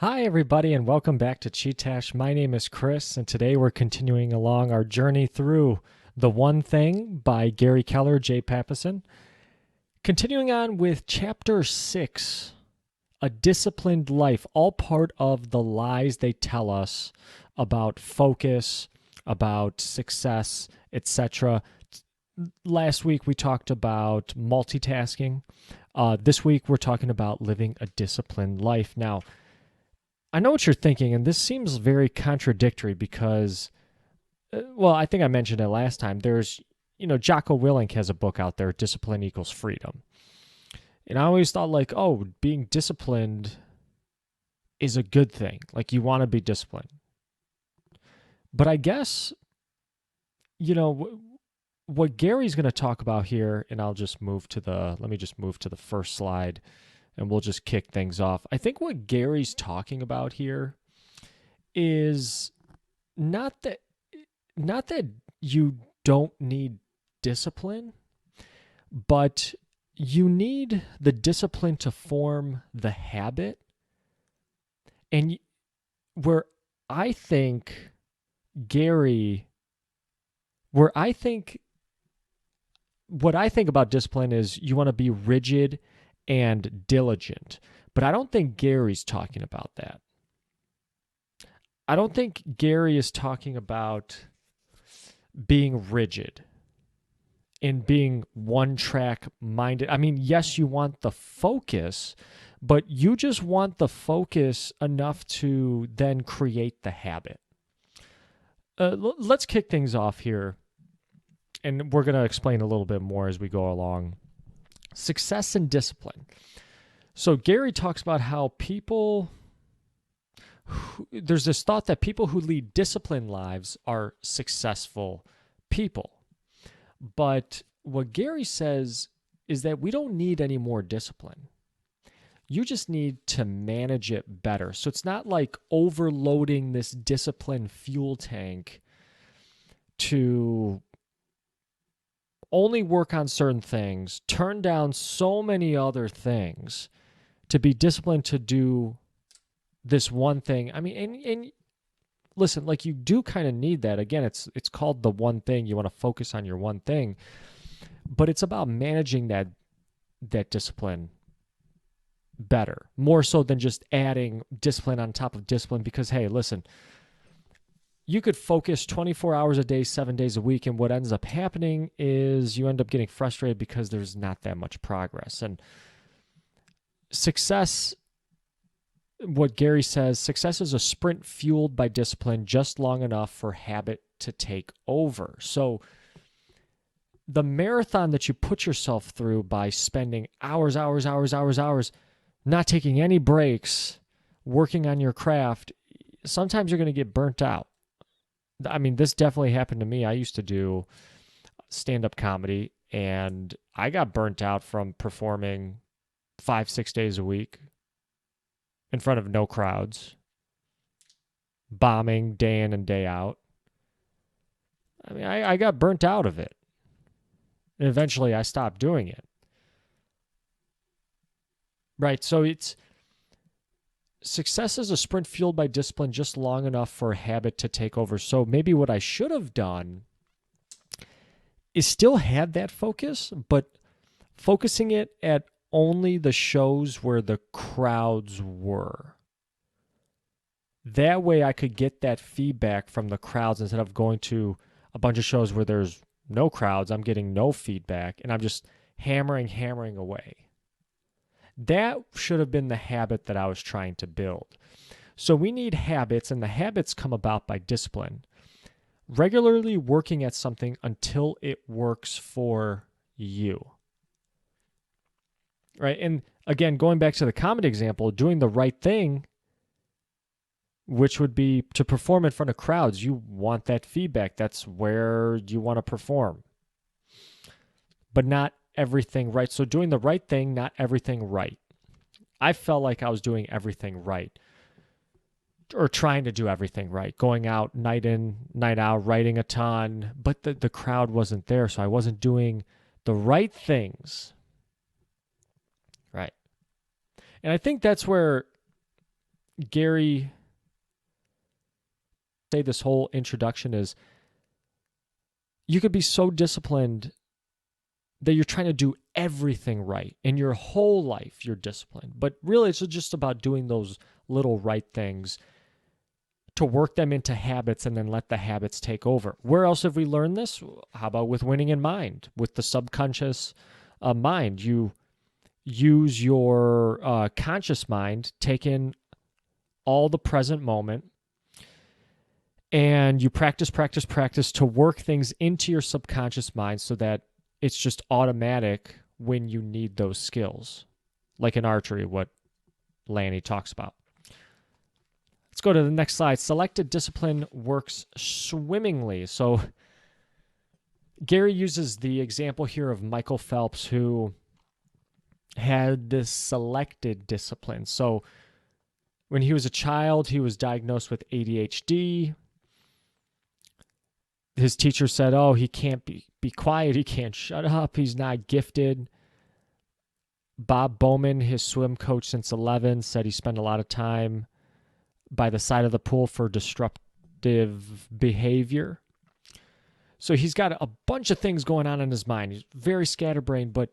Hi, everybody, and welcome back to Chee-Tash. My name is Chris, and today we're continuing along our journey through The One Thing by Gary Keller, J. Pappison. Continuing on with Chapter 6, A Disciplined Life, all part of the lies they tell us about focus, about success, etc. Last week we talked about multitasking. This week we're talking about living a disciplined life. Now, I know what you're thinking, and this seems very contradictory because, I think I mentioned it last time. Jocko Willink has a book out there, Discipline Equals Freedom. And I always thought, like, oh, being disciplined is a good thing. Like, you want to be disciplined. But I guess, what Gary's going to talk about here, and let me just move to the first slide and we'll just kick things off. I think what Gary's talking about here is not that you don't need discipline, but you need the discipline to form the habit. And where I think Gary, where I think what I think about discipline is you want to be rigid and diligent. But I don't think Gary's talking about that. I don't think Gary is talking about being rigid and being one track minded. I mean, yes, you want the focus, but you just want the focus enough to then create the habit. Let's kick things off here, and we're going to explain a little bit more as we go along. Success and discipline. So Gary talks about how there's this thought that people who lead disciplined lives are successful people. But what Gary says is that we don't need any more discipline. You just need to manage it better. So it's not like overloading this discipline fuel tank to only work on certain things, turn down so many other things to be disciplined to do this one thing. I mean, and listen, like, you do kind of need that. Again, it's called the one thing. You want to focus on your one thing, but it's about managing that discipline better, more so than just adding discipline on top of discipline. Because, hey, listen, you could focus 24 hours a day, 7 days a week, and what ends up happening is you end up getting frustrated because there's not that much progress. And success, what Gary says, success is a sprint fueled by discipline just long enough for habit to take over. So the marathon that you put yourself through by spending hours, not taking any breaks, working on your craft, sometimes you're going to get burnt out. I mean, this definitely happened to me. I used to do stand-up comedy, and I got burnt out from performing 5-6 days a week in front of no crowds, bombing day in and day out. I mean, I got burnt out of it. And eventually I stopped doing it. Right, so success is a sprint fueled by discipline just long enough for a habit to take over. So maybe what I should have done is still had that focus, but focusing it at only the shows where the crowds were. That way I could get that feedback from the crowds instead of going to a bunch of shows where there's no crowds. I'm getting no feedback, and I'm just hammering away. That should have been the habit that I was trying to build. So we need habits, and the habits come about by discipline. Regularly working at something until it works for you. Right? And again, going back to the comedy example, doing the right thing, which would be to perform in front of crowds. You want that feedback. That's where you want to perform. But not everything right. So doing the right thing, not everything right. I felt like I was doing everything right, or trying to do everything right, going out night in, night out, writing a ton, but the crowd wasn't there, so I wasn't doing the right things. Right. And I think that's where Gary say this whole introduction is you could be so disciplined that you're trying to do everything right in your whole life. You're disciplined, but really it's just about doing those little right things to work them into habits and then let the habits take over. Where else have we learned this? How about with winning in mind, with the subconscious mind? You use your conscious mind, take in all the present moment, and you practice to work things into your subconscious mind so that it's just automatic when you need those skills, like in archery, what Lanny talks about. Let's go to the next slide. Selected discipline works swimmingly. So Gary uses the example here of Michael Phelps, who had this selected discipline. So when he was a child, he was diagnosed with ADHD. His teacher said, oh, he can't be quiet. He can't shut up. He's not gifted. Bob Bowman, his swim coach since 11, said he spent a lot of time by the side of the pool for disruptive behavior. So he's got a bunch of things going on in his mind. He's very scatterbrained, but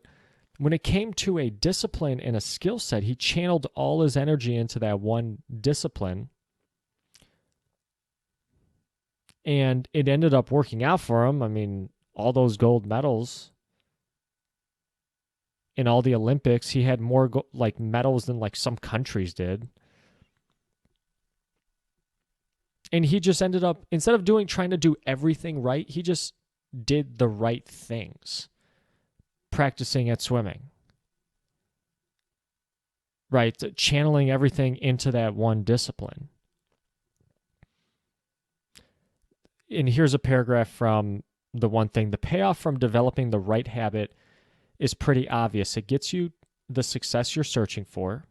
when it came to a discipline and a skill set, he channeled all his energy into that one discipline. And it ended up working out for him. I mean, all those gold medals in all the Olympics, he had more medals than some countries did. And he just ended up, instead of trying to do everything right, he just did the right things. Practicing at swimming. Right? Channeling everything into that one discipline. And here's a paragraph from the one thing. The payoff from developing the right habit is pretty obvious. It gets you the success you're searching for.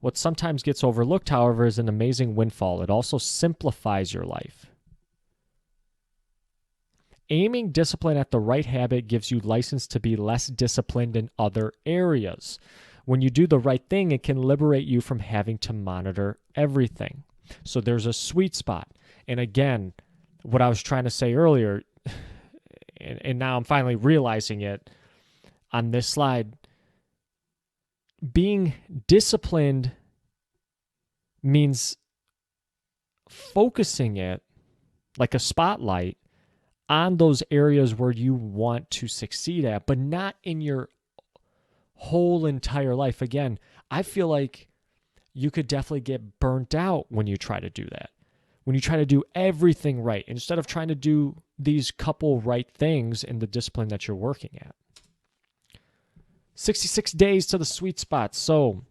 What sometimes gets overlooked, however, is an amazing windfall. It also simplifies your life. Aiming discipline at the right habit gives you license to be less disciplined in other areas. When you do the right thing, it can liberate you from having to monitor everything. So there's a sweet spot. And again, what I was trying to say earlier, and now I'm finally realizing it on this slide, being disciplined means focusing it like a spotlight on those areas where you want to succeed at, but not in your whole entire life. Again, I feel like you could definitely get burnt out when you try to do that. When you try to do everything right, instead of trying to do these couple right things in the discipline that you're working at. 66 days to the sweet spot. So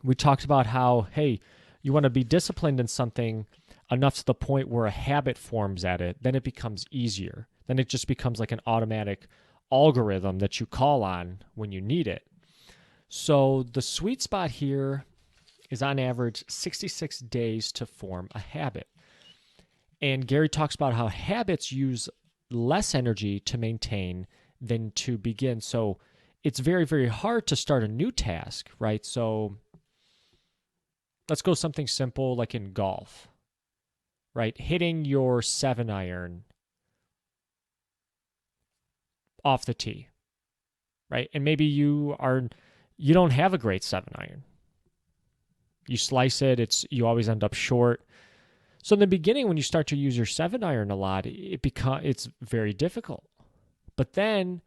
we talked about how, hey, you want to be disciplined in something enough to the point where a habit forms at it, then it becomes easier. Then it just becomes like an automatic algorithm that you call on when you need it. So the sweet spot here is on average 66 days to form a habit. And Gary talks about how habits use less energy to maintain than to begin. So it's very, very hard to start a new task, right? So let's go something simple like in golf, right? Hitting your 7-iron off the tee, right? And maybe you don't have a great 7-iron. You slice it, you always end up short. So in the beginning, when you start to use your 7-iron a lot, it's very difficult. But then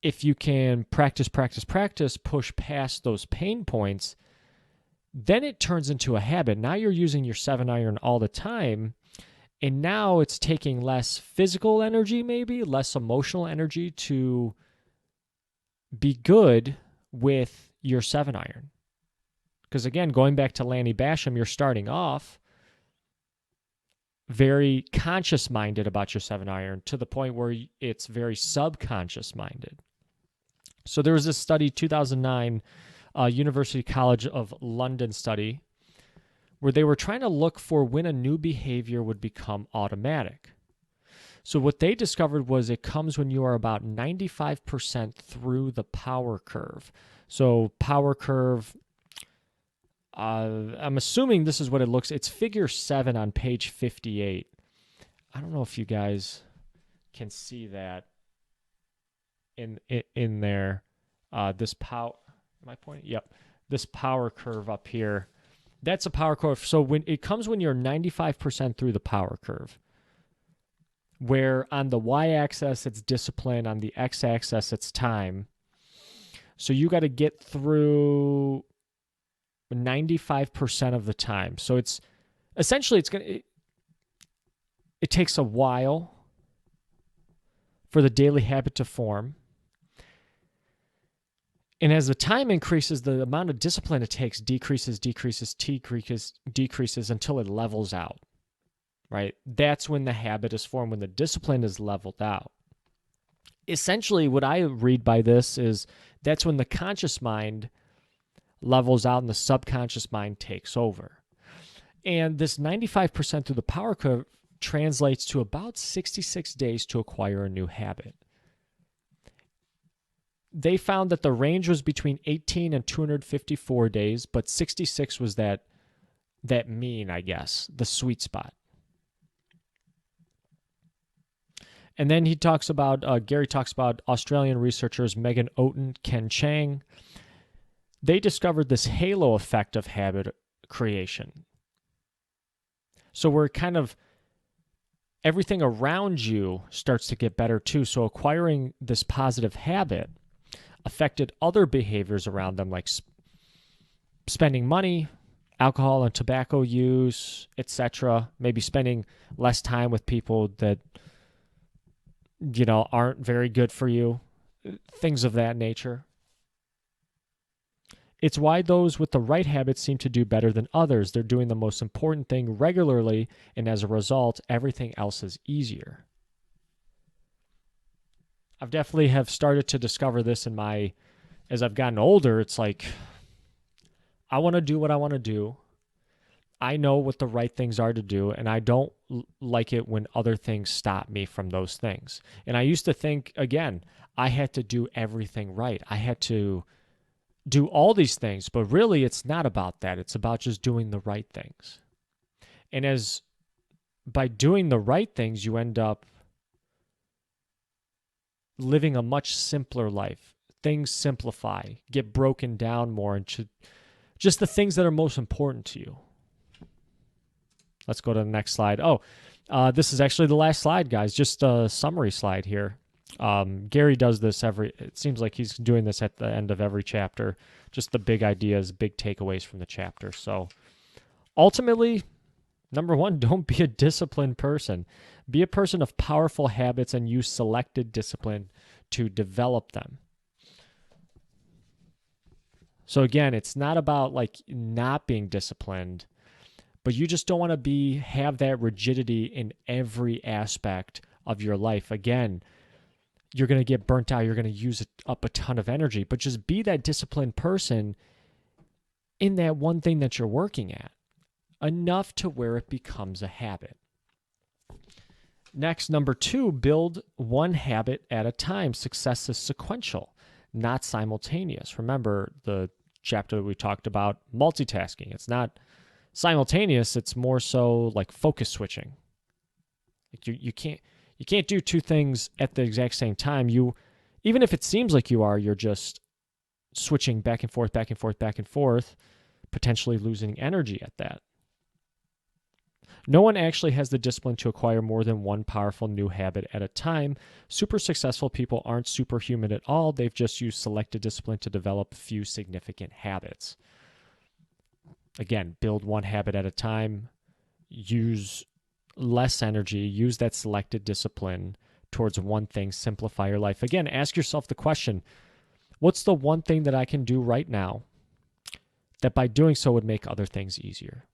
if you can practice, push past those pain points, then it turns into a habit. Now you're using your 7-iron all the time, and now it's taking less physical energy, maybe less emotional energy to be good with your 7-iron. Because again, going back to Lanny Basham, you're starting off very conscious-minded about your 7-iron to the point where it's very subconscious-minded. So there was this study, 2009, University College of London study, where they were trying to look for when a new behavior would become automatic. So what they discovered was it comes when you are about 95% through the power curve. So power curve, I'm assuming this is what it looks. It's figure 7 on page 58. I don't know if you guys can see that in there. This power. Am I pointing? Yep. This power curve up here. That's a power curve. So when it comes when you're 95% through the power curve, where on the y-axis it's discipline, on the x-axis it's time. So you got to get through 95% of the time. So it's essentially it takes a while for the daily habit to form. And as the time increases, the amount of discipline it takes decreases until it levels out, right? That's when the habit is formed, when the discipline is leveled out. Essentially, what I read by this is that's when the conscious mind levels out and the subconscious mind takes over. And this 95% through the power curve translates to about 66 days to acquire a new habit. They found that the range was between 18 and 254 days, but 66 was that mean, I guess, the sweet spot. And then Gary talks about Australian researchers Megan Oaten, Ken Chang. They discovered this halo effect of habit creation. So we're kind of, everything around you starts to get better too. So acquiring this positive habit affected other behaviors around them, like spending money, alcohol and tobacco use, etc. Maybe spending less time with people that, aren't very good for you, things of that nature. It's why those with the right habits seem to do better than others. They're doing the most important thing regularly, and as a result, everything else is easier. I've definitely have started to discover this as I've gotten older. It's like, I want to do what I want to do. I know what the right things are to do, and I don't like it when other things stop me from those things. And I used to think, again, I had to do everything right. I had to do all these things, but really it's not about that. It's about just doing the right things. And by doing the right things, you end up living a much simpler life. Things simplify, get broken down more into just the things that are most important to you. Let's go to the next slide. This is actually the last slide, guys. Just a summary slide here. Gary does this it seems like he's doing this at the end of every chapter. Just the big ideas, big takeaways from the chapter. So ultimately, number 1, don't be a disciplined person. Be a person of powerful habits and use selected discipline to develop them. So again, it's not about not being disciplined, but you just don't want to have that rigidity in every aspect of your life. Again, you're going to get burnt out. You're going to use up a ton of energy, but just be that disciplined person in that one thing that you're working at, enough to where it becomes a habit. Next, number 2, build one habit at a time. Success is sequential, not simultaneous. Remember the chapter that we talked about multitasking. It's not simultaneous. It's more so like focus switching. You can't do two things at the exact same time. Even if it seems like you're just switching back and forth, potentially losing energy at that. No one actually has the discipline to acquire more than one powerful new habit at a time. Super successful people aren't superhuman at all. They've just used selected discipline to develop a few significant habits. Again, build one habit at a time. Use less energy. Use that selected discipline towards one thing. Simplify your life. Again, ask yourself the question, what's the one thing that I can do right now that by doing so would make other things easier?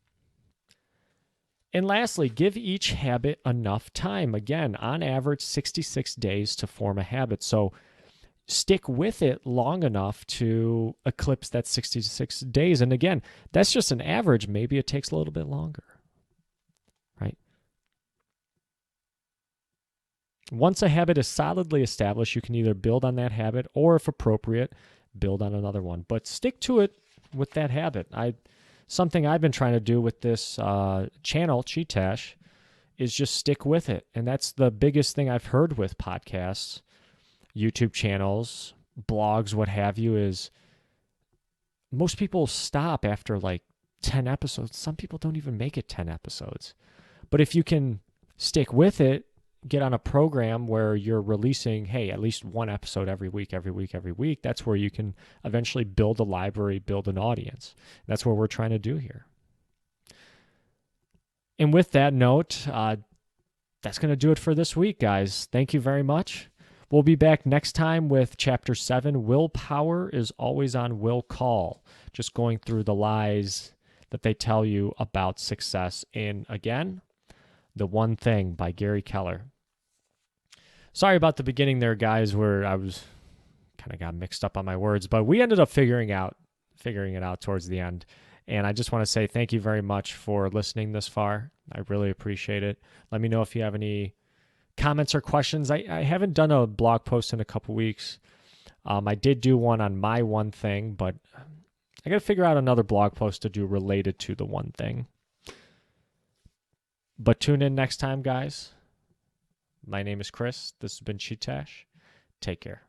And lastly, give each habit enough time. Again, on average, 66 days to form a habit. So stick with it long enough to eclipse that 66 days. And again, that's just an average. Maybe it takes a little bit longer, right? Once a habit is solidly established, you can either build on that habit or, if appropriate, build on another one. But stick to it with that habit. something I've been trying to do with this channel, Chee-Tash, is just stick with it. And that's the biggest thing I've heard with podcasts, YouTube channels, blogs, what have you, is most people stop after like 10 episodes. Some people don't even make it 10 episodes. But if you can stick with it, get on a program where you're releasing, hey, at least one episode every week, that's where you can eventually build a library, build an audience. That's what we're trying to do here. And with that note, that's going to do it for this week, guys. Thank you very much. We'll be back next time with Chapter 7, Willpower is Always on Will Call. Just going through the lies that they tell you about success in, again, The One Thing by Gary Keller. Sorry about the beginning there, guys, where I was kind of got mixed up on my words, but we ended up figuring it out towards the end. And I just want to say thank you very much for listening this far. I really appreciate it. Let me know if you have any comments or questions. I haven't done a blog post in a couple weeks. I did do one on my one thing, but I got to figure out another blog post to do related to the one thing. But tune in next time, guys. My name is Chris. This has been Chee-Tash. Take care.